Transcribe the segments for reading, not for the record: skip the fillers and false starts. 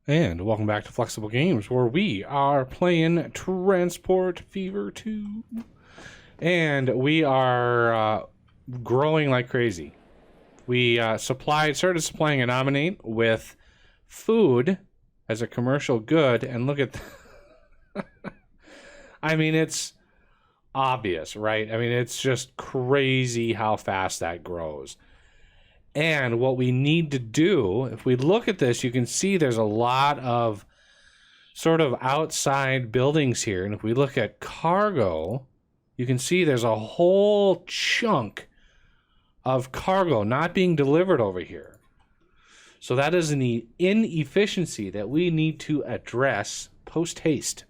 And welcome back to Flexible Games, where we are playing Transport Fever 2. And we are growing like crazy. We started supplying a nominate with food as a commercial good, and look at I mean, it's obvious, right? I mean, it's just crazy how fast that grows. And what we need to do, if we look at this, you can see there's a lot of sort of outside buildings here. And if we look at cargo, you can see there's a whole chunk of cargo not being delivered over here. So that is an inefficiency that we need to address post haste.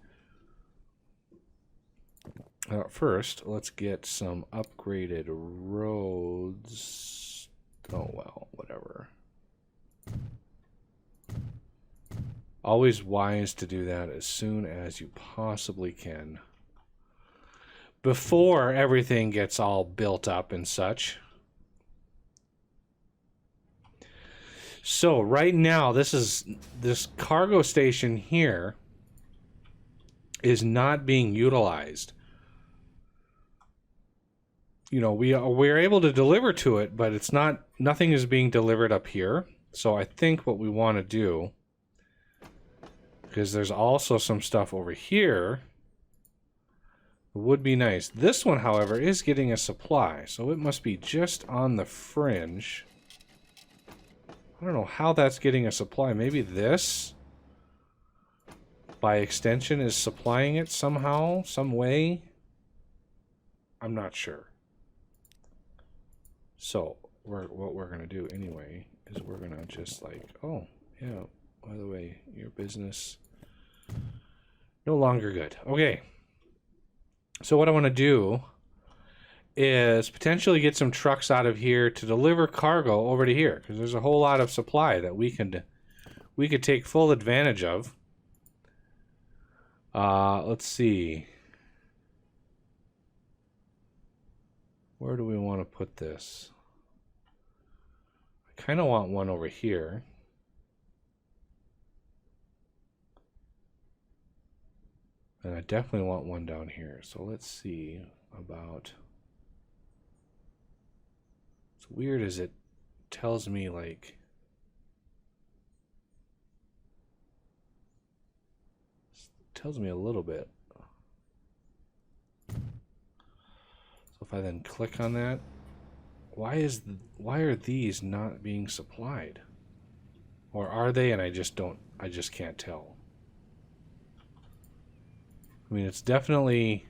First, let's get some upgraded roads. Oh, well, whatever. Always wise to do that as soon as you possibly can, before everything gets all built up and such. So right now, this cargo station here is not being utilized. You know, we're able to deliver to it, but it's nothing is being delivered up here. So I think what we want to do, because there's also some stuff over here, would be nice. This one, however, is getting a supply, so it must be just on the fringe. I don't know how that's getting a supply. Maybe this, by extension, is supplying it somehow, some way. I'm not sure. So what we're going to do anyway is we're going to just like, oh, yeah, by the way, your business no longer good. Okay. So what I want to do is potentially get some trucks out of here to deliver cargo over to here, because there's a whole lot of supply that we could take full advantage of. Let's see. Where do we want to put this? I kind of want one over here. And I definitely want one down here. So let's see about... What's weird is it tells me like... It tells me a little bit. So if I then click on that, why are these not being supplied? Or are they, and I just can't tell. I mean, it's definitely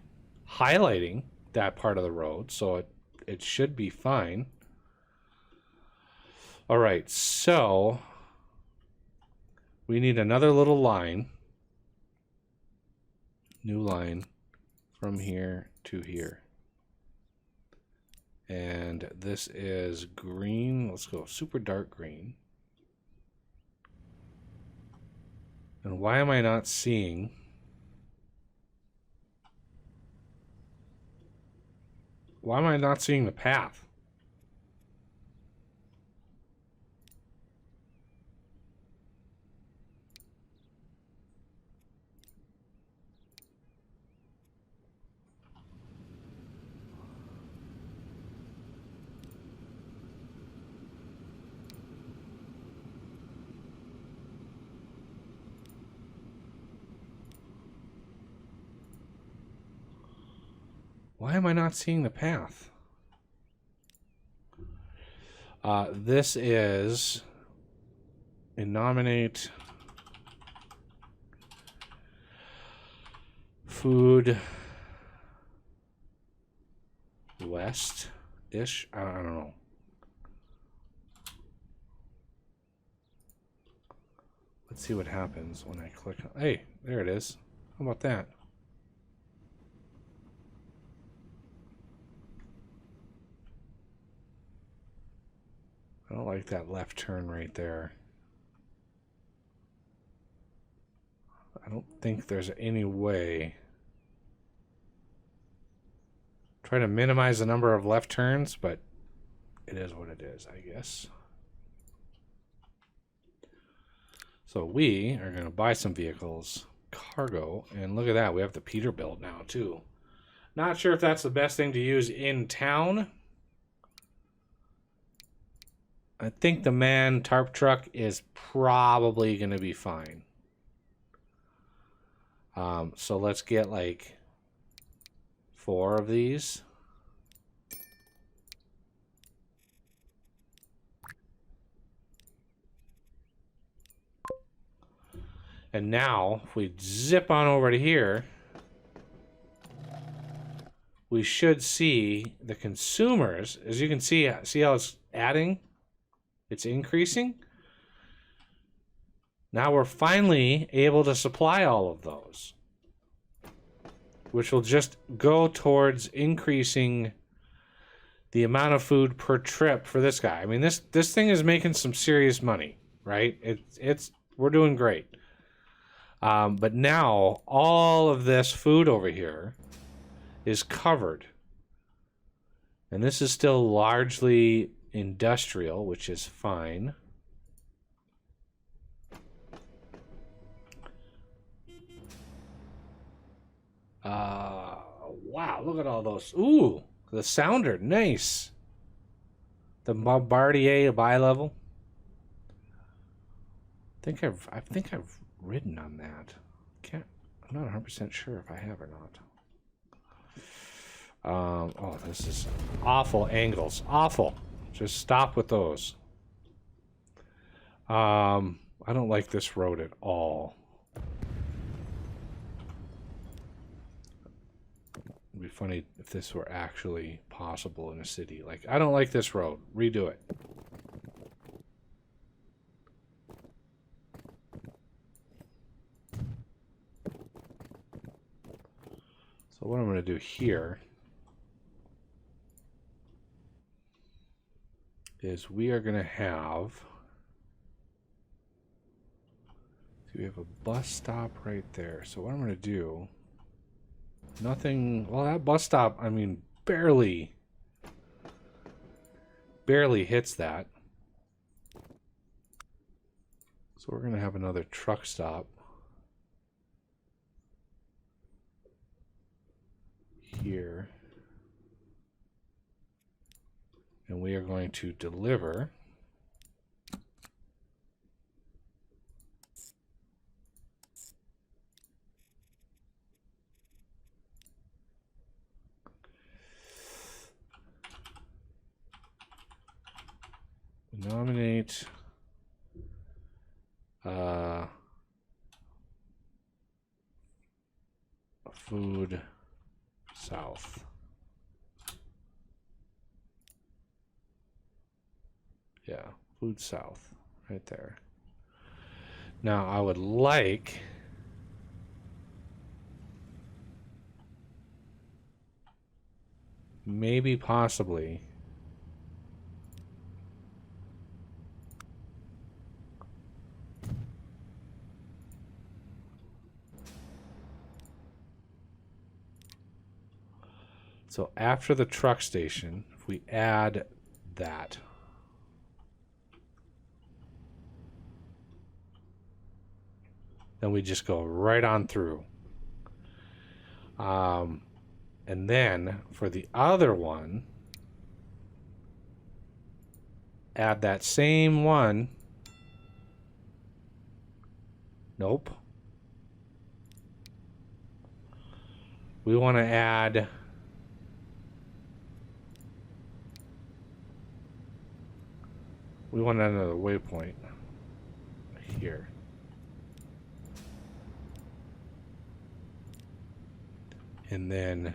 highlighting that part of the road, so it should be fine. All right, so we need another little line. New line from here to here. And this is green. Let's go super dark green. And why am I not seeing... Why am I not seeing the path? Why am I not seeing the path? This is a nominate food west-ish. I don't know. Let's see what happens when I click on... Hey, there it is. How about that? I don't like that left turn right there. I don't think there's any way. Try to minimize the number of left turns, but it is what it is, I guess. So we are going to buy some vehicles, cargo, and look at that. We have the Peterbilt now, too. Not sure if that's the best thing to use in town. I think the man tarp truck is probably going to be fine. So let's get like 4 of these. And now, if we zip on over to here, we should see the consumers. As you can see how it's adding? It's increasing. Now we're finally able to supply all of those, which will just go towards increasing the amount of food per trip for this guy. I mean, this thing is making some serious money, right? We're doing great. But now all of this food over here is covered. And this is still largely industrial, which is fine. Wow, look at all those. Ooh, the sounder, nice. The Bombardier bi-level. I think I've ridden on that. I'm not 100% sure if I have or not. Oh, this is awful angles. Awful. Just stop with those. I don't like this road at all. It'd be funny if this were actually possible in a city. Like, I don't like this road. Redo it. So what I'm going to do here is we are going to have... we have a bus stop right there. So what I'm going to do... nothing... well, that bus stop, I mean, barely hits that. So we're going to have another truck stop here. And we are going to deliver nominate food south. Yeah, food south, right there. Now I would like maybe possibly so after the truck station, if we add that, then we just go right on through. And then for the other one, add that same one. Nope. We want to add another waypoint here. And then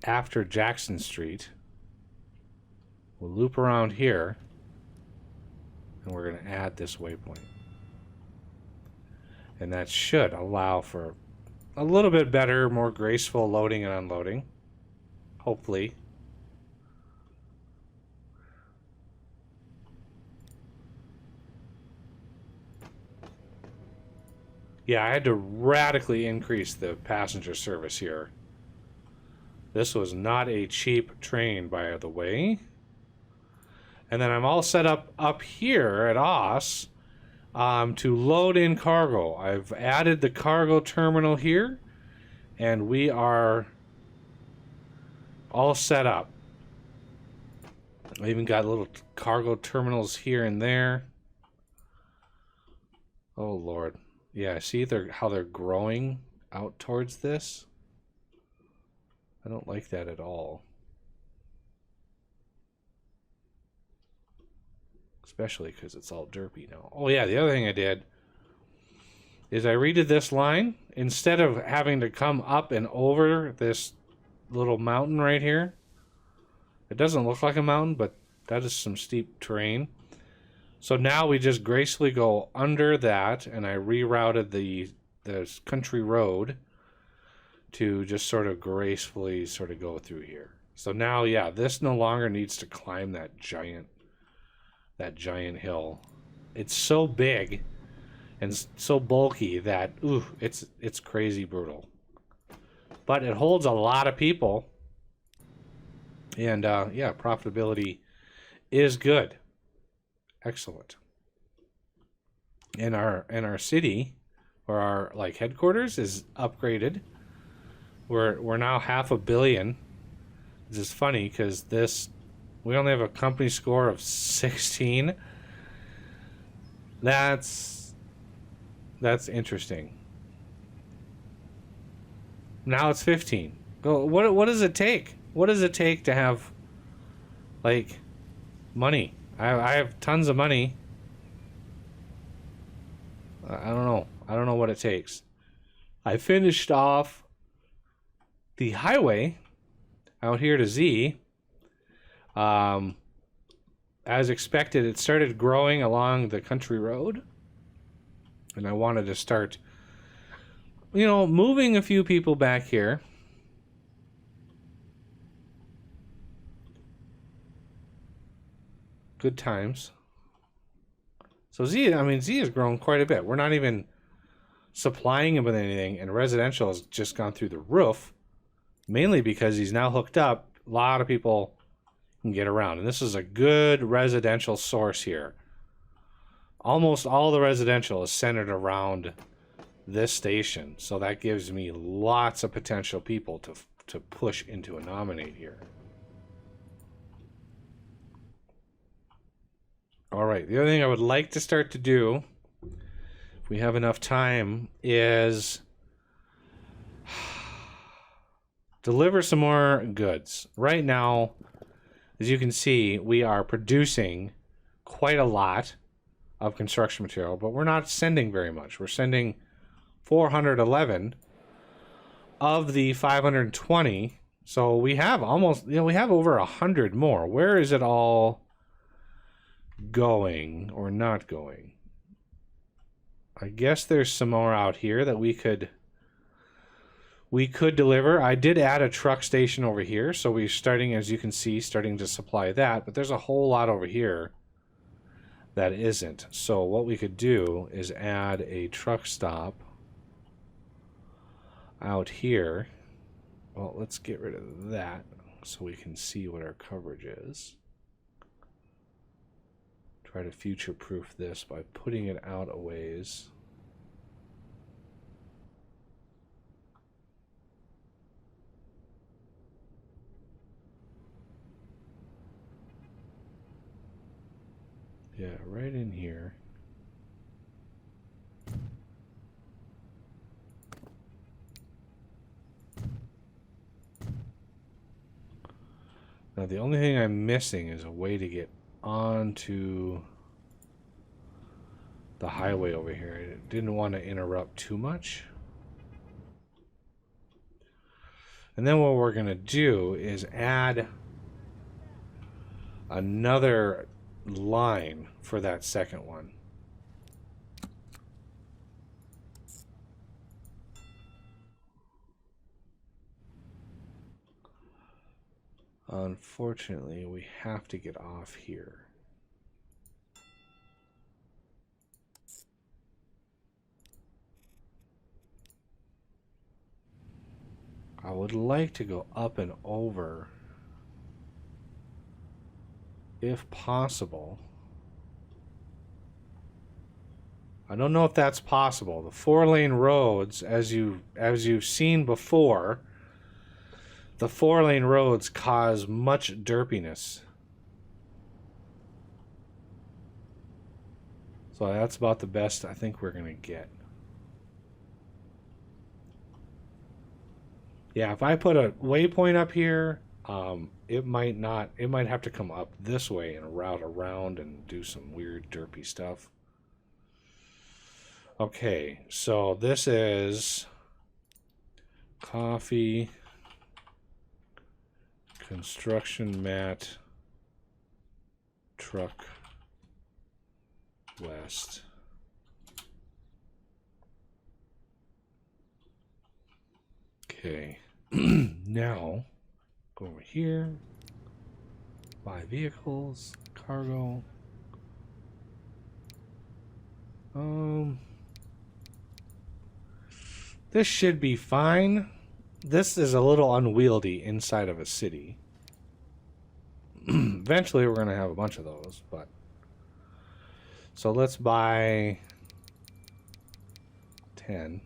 after Jackson Street, we'll loop around here and we're going to add this waypoint. And that should allow for a little bit better, more graceful loading and unloading. Hopefully. Yeah, I had to radically increase the passenger service here. This was not a cheap train, by the way. And then I'm all set up here at Oss to load in cargo. I've added the cargo terminal here, and we are all set up. I even got little cargo terminals here and there. Oh Lord. Yeah, see how they're growing out towards this? I don't like that at all. Especially because it's all derpy now. Oh yeah, the other thing I did is I redid this line. Instead of having to come up and over this little mountain right here. It doesn't look like a mountain, but that is some steep terrain. So now we just gracefully go under that, and I rerouted the country road to just sort of gracefully sort of go through here. So now, yeah, this no longer needs to climb that giant hill. It's so big and so bulky that it's crazy brutal. But it holds a lot of people, and yeah, profitability is good. Excellent. And our city, or our like headquarters, is upgraded. We're now 500 million. This is funny because we only have a company score of 16. That's interesting. Now it's 15. What does it take? What does it take to have like money? I have tons of money. I don't know. I don't know what it takes. I finished off the highway out here to Z. As expected, it started growing along the country road. And I wanted to start, moving a few people back here. Good times. So Z has grown quite a bit. We're not even supplying him with anything, and residential has just gone through the roof, mainly because he's now hooked up. A lot of people can get around, and this is a good residential source here. Almost all the residential is centered around this station, so that gives me lots of potential people to push into a nominate here. All right, the other thing I would like to start to do, if we have enough time, is deliver some more goods. Right now, as you can see, we are producing quite a lot of construction material, but we're not sending very much. We're sending 411 of the 520, so we have almost, we have over 100 more. Where is it all going or not going? I guess there's some more out here that we could deliver. I did add a truck station over here, so we're starting, as you can see, starting to supply that, but there's a whole lot over here that isn't. So what we could do is add a truck stop out here. Well, let's get rid of that so we can see what our coverage is. Try to future-proof this by putting it out a ways. Yeah, right in here. Now the only thing I'm missing is a way to get onto the highway over here. I didn't want to interrupt too much. And then what we're going to do is add another line for that second one. Unfortunately, we have to get off here. I would like to go up and over, if possible. I don't know if that's possible. The 4-lane roads, as you've seen before, the 4-lane roads cause much derpiness. So that's about the best I think we're gonna get. Yeah, if I put a waypoint up here, it might have to come up this way and route around and do some weird derpy stuff. Okay, so this is coffee, construction mat, truck, west. Okay, now go over here, buy vehicles, cargo. This should be fine. This is a little unwieldy inside of a city. Eventually we're going to have a bunch of those, but... So let's buy 10.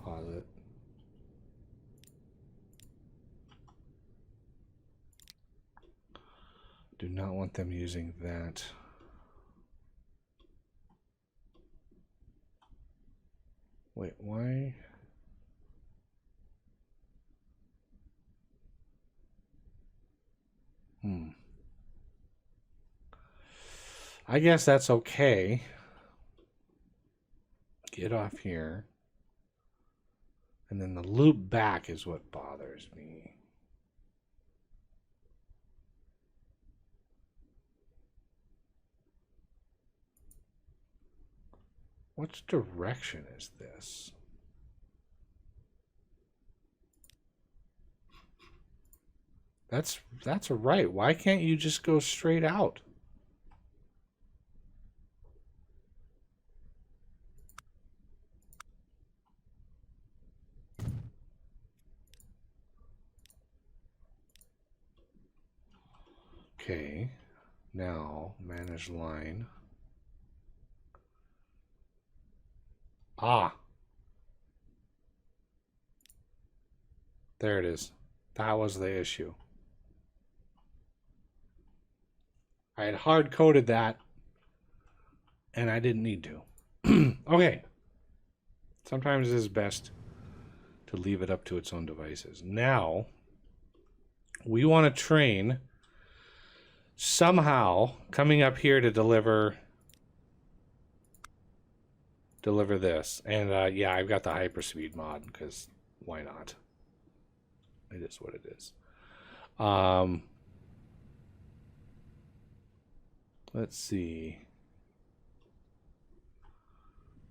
Pause it. Do not want them using that. Wait, why? I guess that's okay. Get off here. And then the loop back is what bothers me. Which direction is this? That's right. Why can't you just go straight out? Okay. Now, manage line. Ah. There it is. That was the issue. I had hard-coded that, and I didn't need to. Okay. Sometimes it is best to leave it up to its own devices. Now, we want to train somehow coming up here to deliver this. And yeah, I've got the hyperspeed mod because why not? It is what it is. Let's see.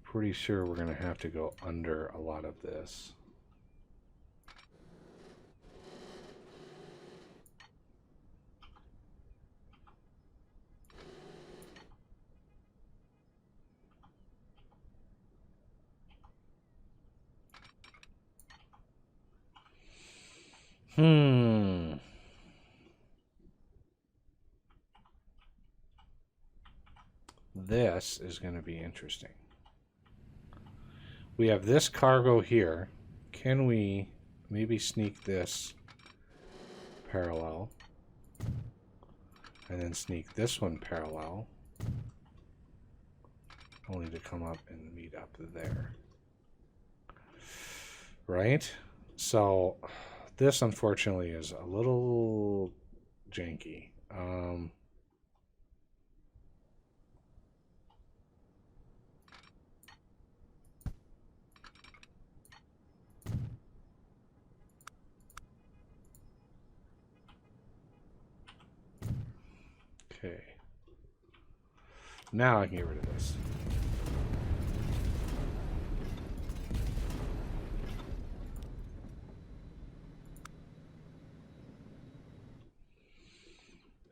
Pretty sure we're going to have to go under a lot of this. This is going to be interesting. We have this cargo here. Can we maybe sneak this parallel? And then sneak this one parallel. Only to come up and meet up there. Right? So this unfortunately is a little janky. Okay. Now I can get rid of this.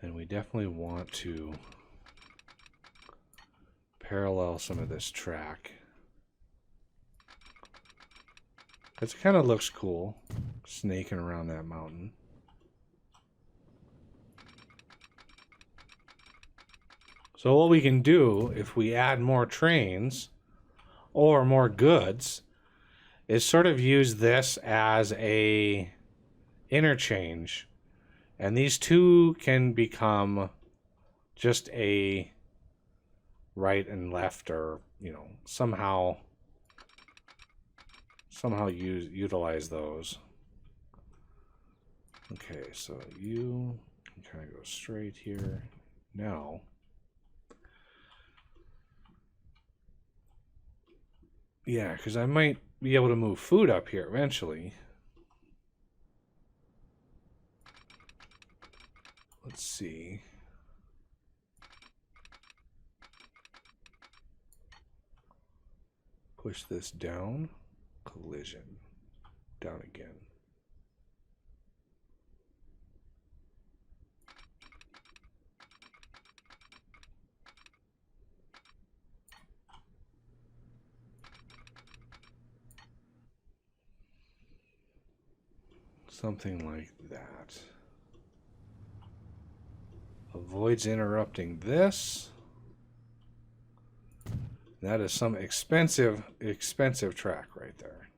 And we definitely want to parallel some of this track. It kind of looks cool, snaking around that mountain. So what we can do, if we add more trains or more goods, is sort of use this as a interchange. And these two can become just a right and left, or, you know, somehow utilize those. Okay, so you can kind of go straight here. Now, yeah, because I might be able to move food up here eventually. Let's see. Push this down. Collision. Down again. Something like that. Avoids interrupting this. That is some expensive track right there.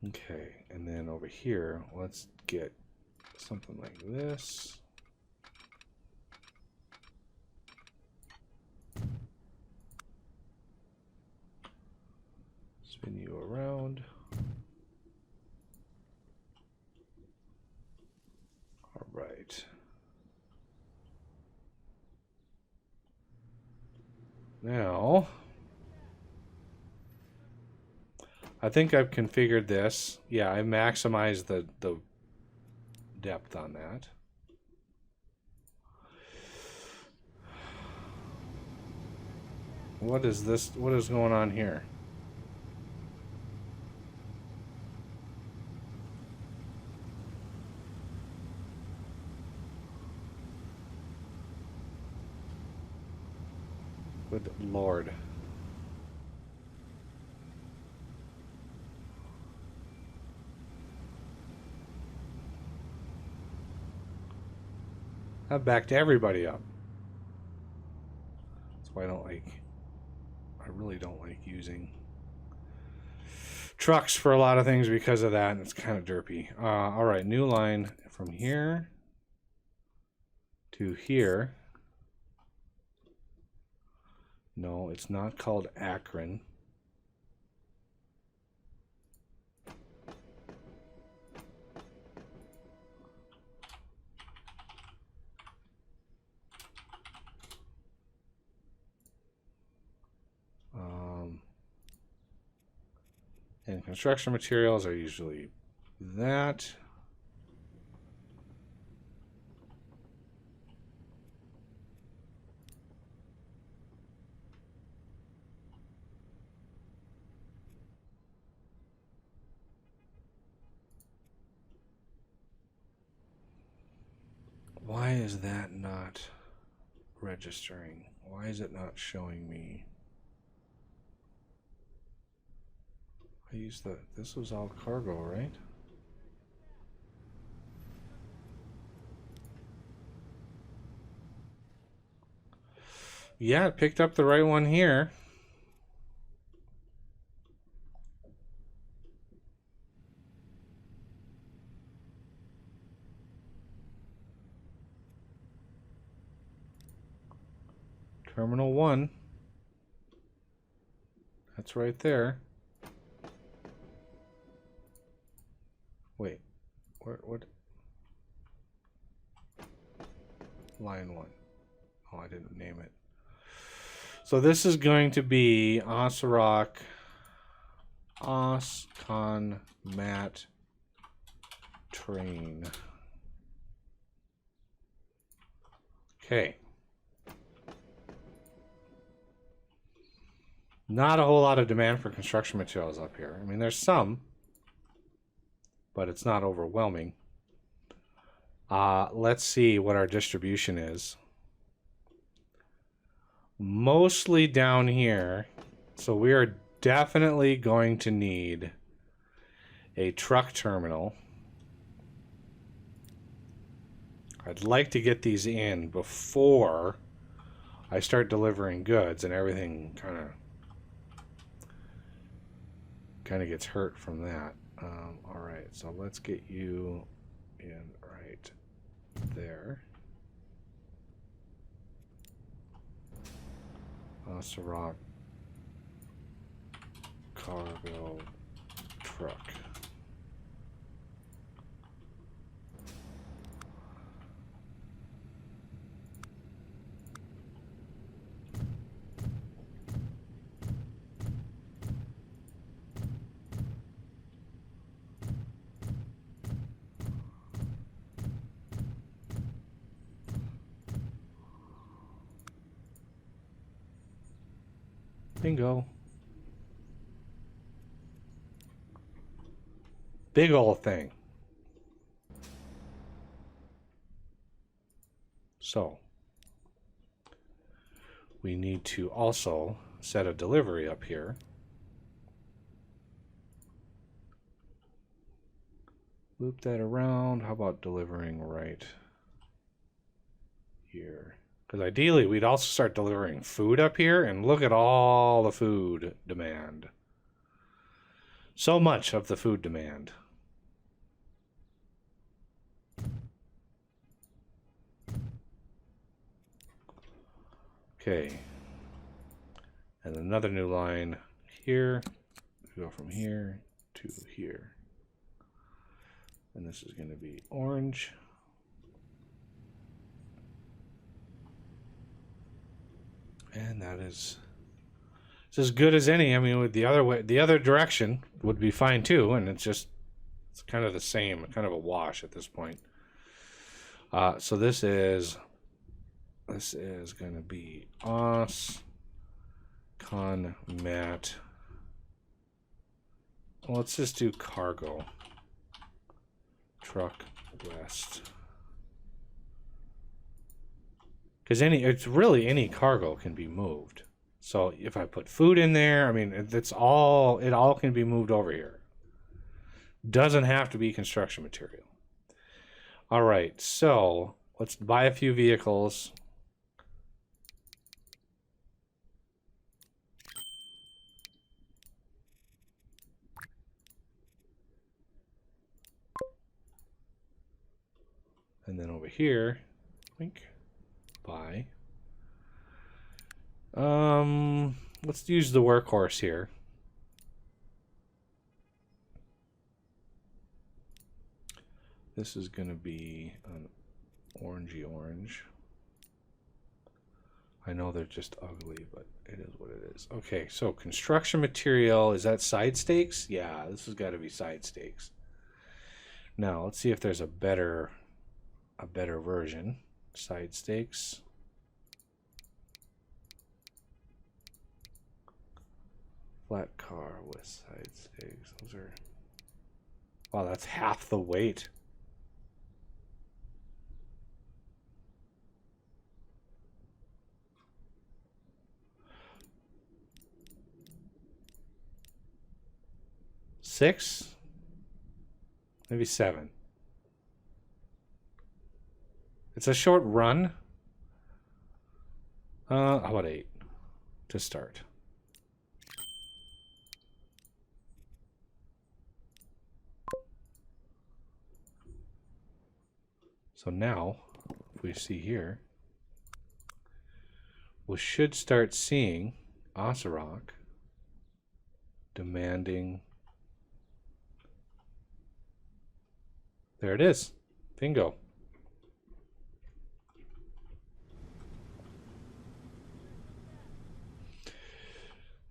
Okay, and then over here, let's get something like this. Spin you around. All right. Now, I think I've configured this. Yeah, I maximized the depth on that. What is this? What is going on here? Good Lord. That backed everybody up. That's why I really don't like using trucks for a lot of things because of that, and it's kind of derpy. All right, new line from here to here. No, it's not called Akron. And construction materials are usually that. Why is that not registering? Why is it not showing me? I used this was all cargo, right? Yeah, it picked up the right one here. Terminal 1. That's right there. Wait, what? Line 1. Oh, I didn't name it. So this is going to be Osrock, Oscon, Mat, Train. Okay. Not a whole lot of demand for construction materials up here. I mean, there's some, but it's not overwhelming. Let's see what our distribution is. mostly down here. So we are definitely going to need a truck terminal. I'd like to get these in before I start delivering goods, and everything kind of gets hurt from that. All right, so let's get you in right there. Rock cargo truck. Bingo. Big old thing. So we need to also set a delivery up here. Loop that around. How about delivering right here? Because ideally we'd also start delivering food up here, and look at all the food demand. So much of the food demand. Okay. And another new line here. We go from here to here. And this is going to be orange. And that is it's as good as any. I mean, with the other way, the other direction would be fine too, and it's kind of the same, kind of a wash at this point. So this is going to be os con mat. Well, let's just do cargo truck west. Because it's really any cargo can be moved. So if I put food in there, I mean, it all can be moved over here. Doesn't have to be construction material. All right, so let's buy a few vehicles. And then over here, buy. Let's use the workhorse here. This is going to be an orangey orange. I know they're just ugly, but it is what it is. Okay, so construction material, is that side stakes? Yeah, this has got to be side stakes. Now, let's see if there's a better version. Side stakes. Flat car with side stakes. Those are... Wow, that's half the weight. Six? Maybe seven. It's a short run. How about 8 to start? So now, if we see here, we should start seeing Osirok demanding. There it is. Bingo.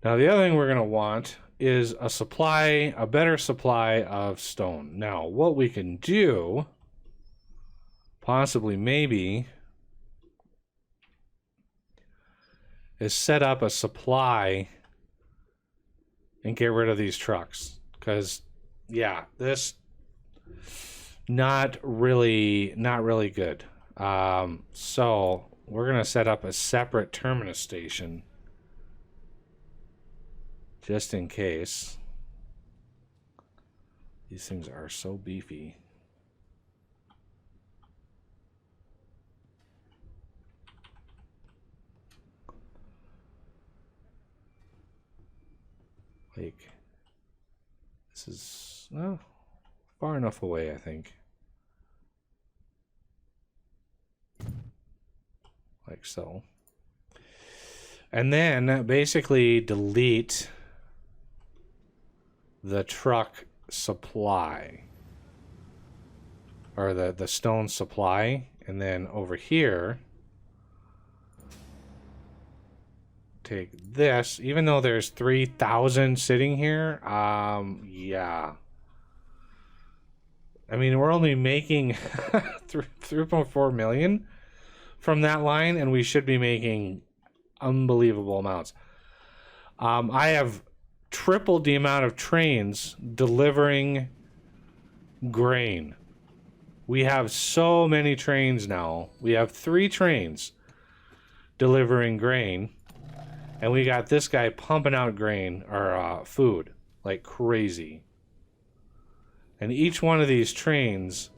Now the other thing we're going to want is a better supply of stone. Now what we can do, possibly maybe, is set up a supply and get rid of these trucks. Because, yeah, this not really good. So we're going to set up a separate terminus station just in case. These things are so beefy. Like, this is, well, far enough away, I think. Like so. And then basically delete the truck supply. Or the stone supply. And then over here, take this, even though there's 3,000 sitting here. Yeah, I mean, we're only making 3.4 million from that line, and we should be making unbelievable amounts. I have tripled the amount of trains delivering grain. We have so many trains now. We have 3 trains delivering grain. And we got this guy pumping out grain, or food, like crazy. And each one of these trains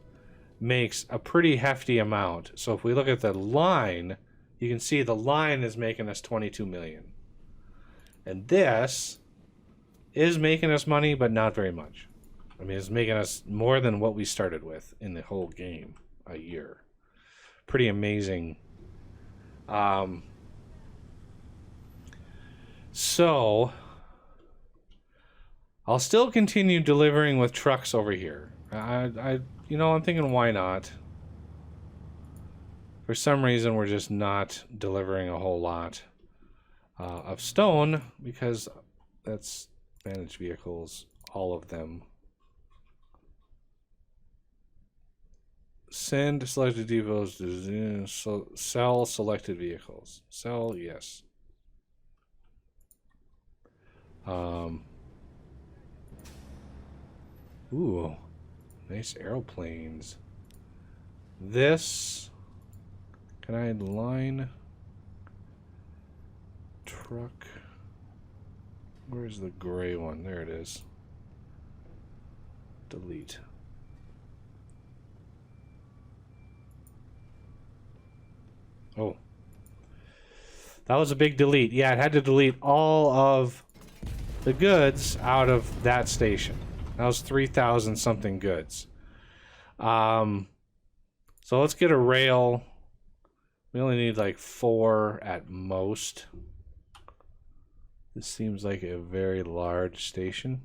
makes a pretty hefty amount. So if we look at the line, you can see the line is making us 22 million. And this is making us money, but not very much. I mean, it's making us more than what we started with in the whole game a year. Pretty amazing. So, I'll still continue delivering with trucks over here. You know, I'm thinking, why not? For some reason, we're just not delivering a whole lot of stone, because that's managed vehicles, all of them. Send selected depots to sell selected vehicles. Sell, yes. Ooh, nice aeroplanes. This, can I line truck? Where's the gray one? There it is. Delete. Oh, that was a big delete. Yeah, it had to delete all of the goods out of that station. That was 3,000 something goods. So let's get a rail. We only need like 4 at most. This seems like a very large station.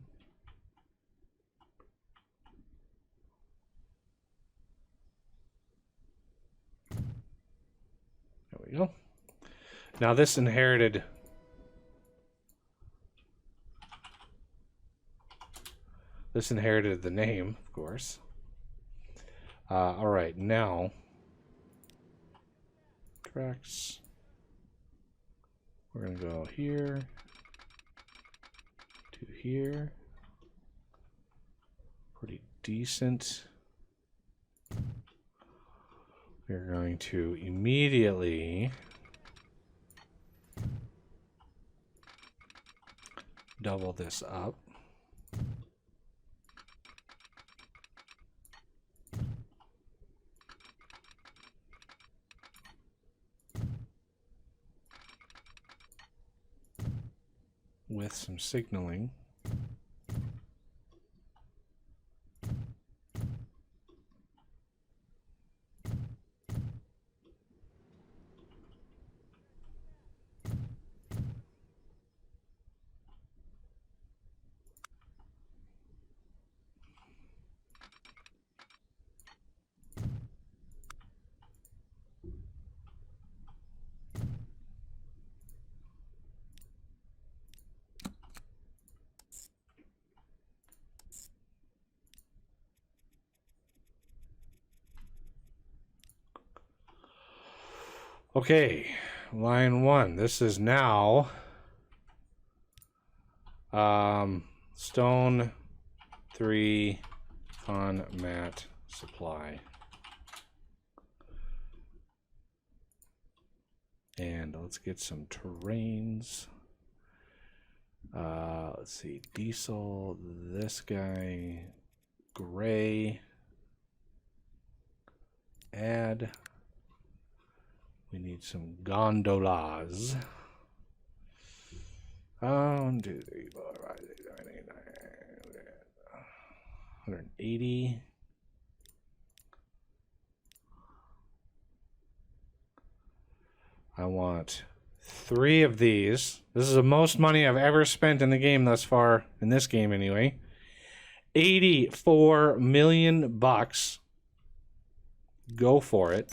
There we go. Now this inherited the name, of course. All right, now tracks. We're gonna go here to here. Pretty decent. We're going to immediately double this up. With some signaling. Okay, line 1. This is now stone 3 on mat supply. And let's get some terrains. Let's see, diesel, this guy, gray, add. We need some gondolas. 1, 2, 3, 4, 5, 6, 7, 8, 9, 180. I want 3 of these. This is the most money I've ever spent in the game thus far, in this game anyway. 84 million bucks. Go for it.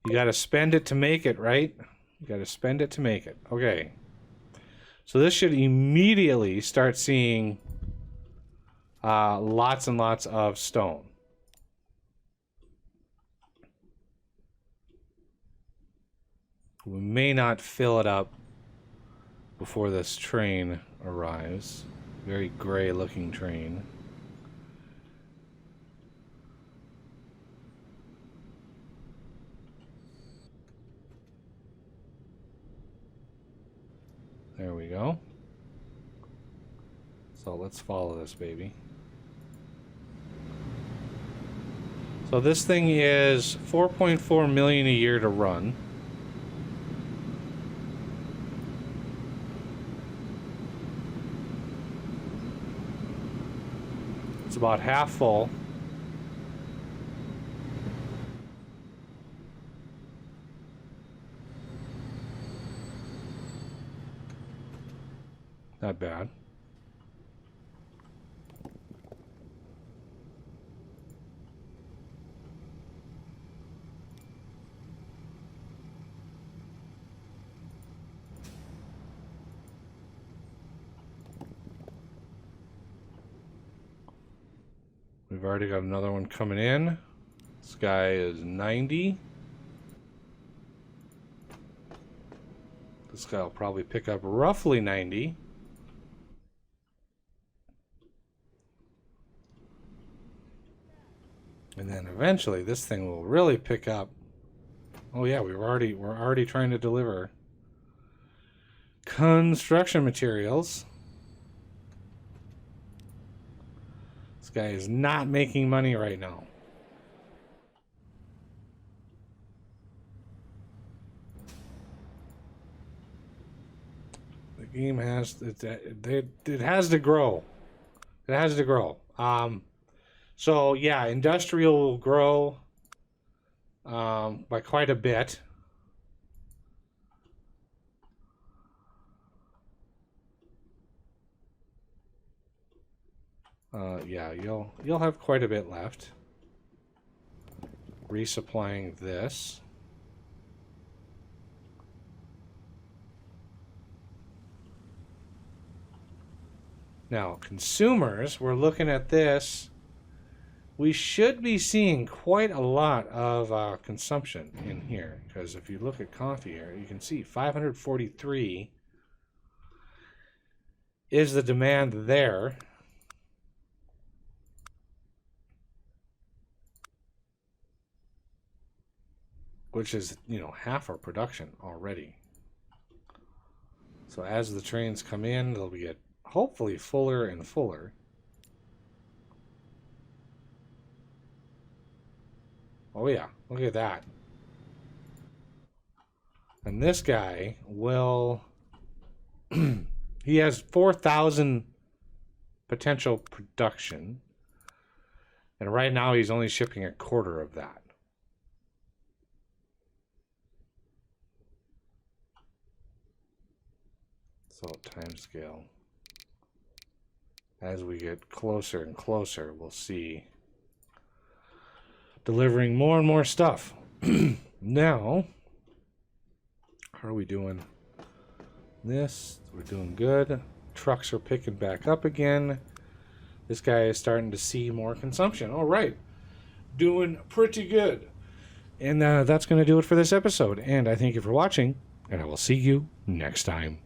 You got to spend it to make it, right? You got to spend it to make it. Okay. So this should immediately start seeing lots and lots of stone. We may not fill it up before this train arrives. Very gray looking train. There we go. So let's follow this baby. So this thing is 4.4 million a year to run. It's about half full. Not bad. We've already got another one coming in. This guy is 90. This guy will probably pick up roughly 90. And then eventually this thing will really pick up. Oh yeah, we're already trying to deliver construction materials. This guy is not making money right now. The game has it has to grow. It has to grow. So yeah, industrial will grow by quite a bit. Yeah, you'll have quite a bit left. Resupplying this. Now, consumers, we're looking at this. We should be seeing quite a lot of consumption in here, because if you look at coffee here, you can see 543 is the demand there. Which is, you know, half our production already. So as the trains come in, they'll get hopefully fuller and fuller. Oh yeah, look at that. And this guy will... he has 4,000 potential production. And right now he's only shipping a quarter of that. So time scale. As we get closer and closer, we'll see delivering more and more stuff. Now, how are we doing? This, we're doing good. Trucks are picking back up again. This guy is starting to see more consumption. All right. Doing pretty good. And that's going to do it for this episode. And I thank you for watching, and I will see you next time.